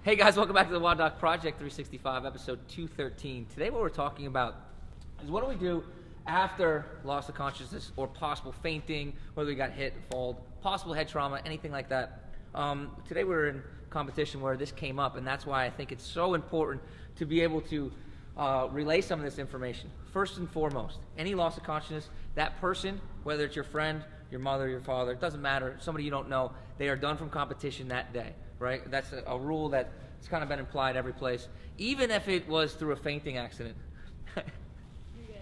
Hey guys, welcome back to the WODdoc Project365, episode 213. Today what we're talking about is what do we do after loss of consciousness or possible fainting, whether we got hit, fall, possible head trauma, anything like that. Today we're in competition where this came up, and that's why I think it's so important to be able to relay some of this information. First and foremost, any loss of consciousness, that person, whether it's your friend, your mother, your father, it doesn't matter, somebody you don't know, they are done from competition that day. Right? That's a rule that's kind of been implied every place, even if it was through a fainting accident. You're good.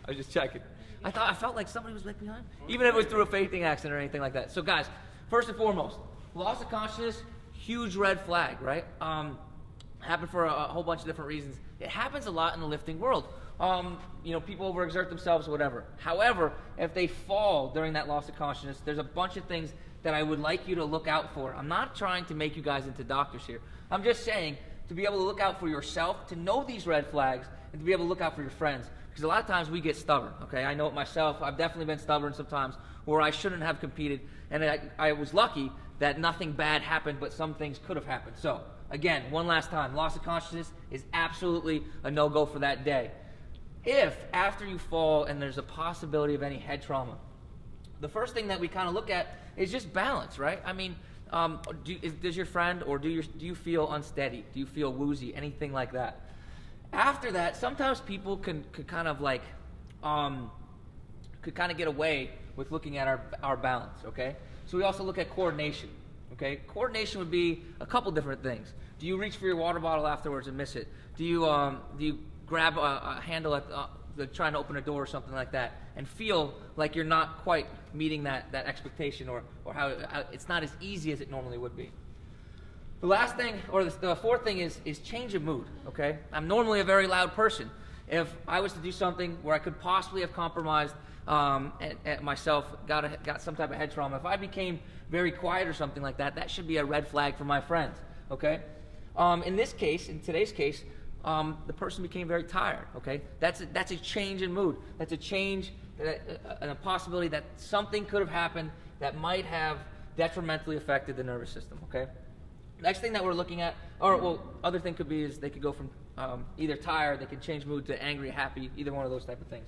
I was just checking. I felt like somebody was like behind. Even if it was through a fainting accident or anything like that. So guys, first and foremost, loss of consciousness, huge red flag, right? Happened for a whole bunch of different reasons. It happens a lot in the lifting world. People overexert themselves, whatever. However, if they fall during that loss of consciousness, there's a bunch of things that I would like you to look out for. I'm not trying to make you guys into doctors here. I'm just saying to be able to look out for yourself, to know these red flags, and to be able to look out for your friends. Because a lot of times we get stubborn, okay? I know it myself. I've definitely been stubborn sometimes where I shouldn't have competed, and I was lucky that nothing bad happened, but some things could have happened. So, again, one last time, loss of consciousness is absolutely a no-go for that day. If, after you fall and there's a possibility of any head trauma, the first thing that we kind of look at is just balance, right? I mean, does your friend or do you feel unsteady? Do you feel woozy? Anything like that? After that, sometimes people could kind of get away with looking at our balance, okay? So we also look at coordination, okay? Coordination would be a couple different things. Do you reach for your water bottle afterwards and miss it? Do you grab a handle at trying to open a door or something like that and feel like you're not quite meeting that expectation or how it's not as easy as it normally would be? The last thing, or the fourth thing is change of mood, okay? I'm normally a very loud person. If I was to do something where I could possibly have compromised at myself, got some type of head trauma, if I became very quiet or something like that, that should be a red flag for my friends, okay? In today's case, the person became very tired, okay? That's a change in mood. That's a change and a possibility that something could have happened that might have detrimentally affected the nervous system, okay? Next thing that we're looking at, other thing could be is they could go from either tired, they could change mood to angry, happy, either one of those type of things.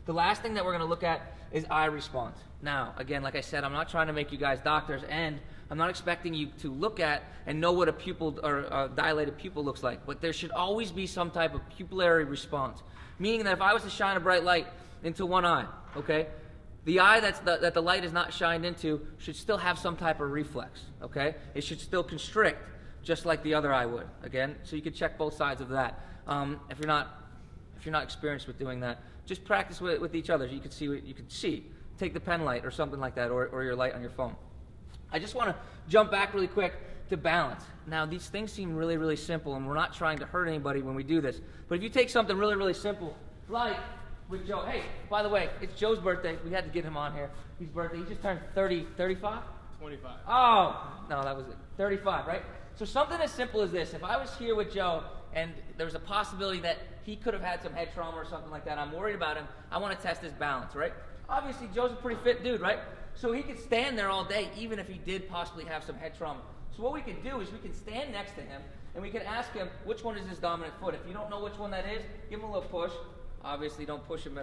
The last thing that we're going to look at is eye response. Now, again, like I said, I'm not trying to make you guys doctors, and I'm not expecting you to look at and know what a pupil or a dilated pupil looks like, but there should always be some type of pupillary response, meaning that if I was to shine a bright light into one eye, okay, the eye that the light is not shined into should still have some type of reflex, okay? It should still constrict just like the other eye would, again, so you can check both sides of that. If you're not experienced with doing that, just practice with each other. You can see what you can see. Take the pen light or something like that, or your light on your phone. I just want to jump back really quick to balance. Now, these things seem really, really simple, and we're not trying to hurt anybody when we do this. But if you take something really, really simple, like with Joe. Hey, by the way, it's Joe's birthday. We had to get him on here. His birthday. He just turned 35? 25. Oh, no, that was it. 35, right? So something as simple as this. If I was here with Joe and there was a possibility that he could have had some head trauma or something like that, I'm worried about him, I want to test his balance, right? Obviously, Joe's a pretty fit dude, right? So he could stand there all day even if he did possibly have some head trauma. So what we can do is we can stand next to him and we can ask him which one is his dominant foot. If you don't know which one that is, give him a little push. Obviously, don't push him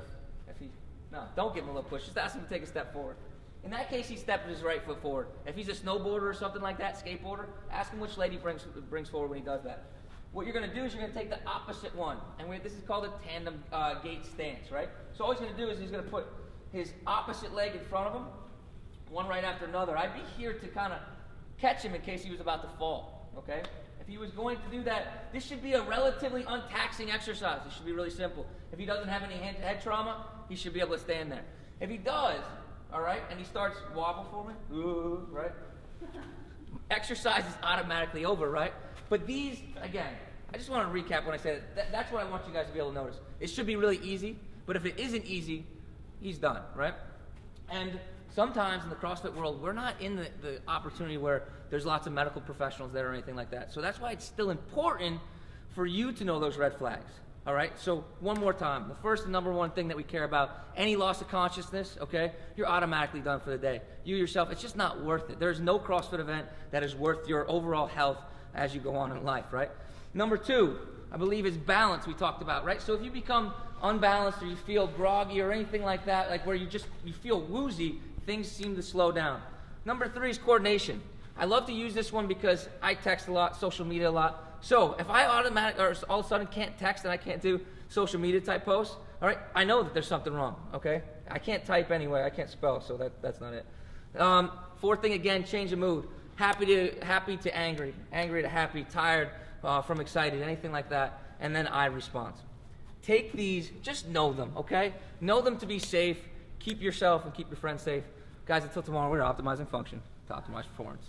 don't give him a little push. Just ask him to take a step forward. In that case, he stepped his right foot forward. If he's a snowboarder or something like that, skateboarder, ask him which leg he brings forward when he does that. What you're going to do is you're going to take the opposite one. And this is called a tandem gait stance, right? So all he's going to do is he's going to put his opposite leg in front of him, one right after another. I'd be here to kind of catch him in case he was about to fall, okay? If he was going to do that, this should be a relatively untaxing exercise. It should be really simple. If he doesn't have any head trauma, he should be able to stand there. If he does, all right, and he starts wobble for me, ooh, right? Exercise is automatically over, right? But these, again, I just want to recap when I said it. That's what I want you guys to be able to notice. It should be really easy, but if it isn't easy, he's done, right? And sometimes in the CrossFit world, we're not in the opportunity where there's lots of medical professionals there or anything like that. So that's why it's still important for you to know those red flags. All right, so one more time. The first and number one thing that we care about, any loss of consciousness, okay, you're automatically done for the day. You yourself, it's just not worth it. There's no CrossFit event that is worth your overall health as you go on in life, right? Number 2, I believe, is balance. We talked about, right? So if you become unbalanced or you feel groggy or anything like that, like where you feel woozy, things seem to slow down. Number 3 is coordination. I love to use this one because I text a lot, social media a lot. So if I all of a sudden can't text and I can't do social media type posts, all right, I know that there's something wrong, okay? I can't type anyway, I can't spell, so that's not it. 4th thing, again, change the mood. Happy to angry, angry to happy, tired from excited, anything like that, and then I response. Take these, just know them, okay? Know them to be safe. Keep yourself and keep your friends safe. Guys, until tomorrow, we're optimizing function to optimize performance.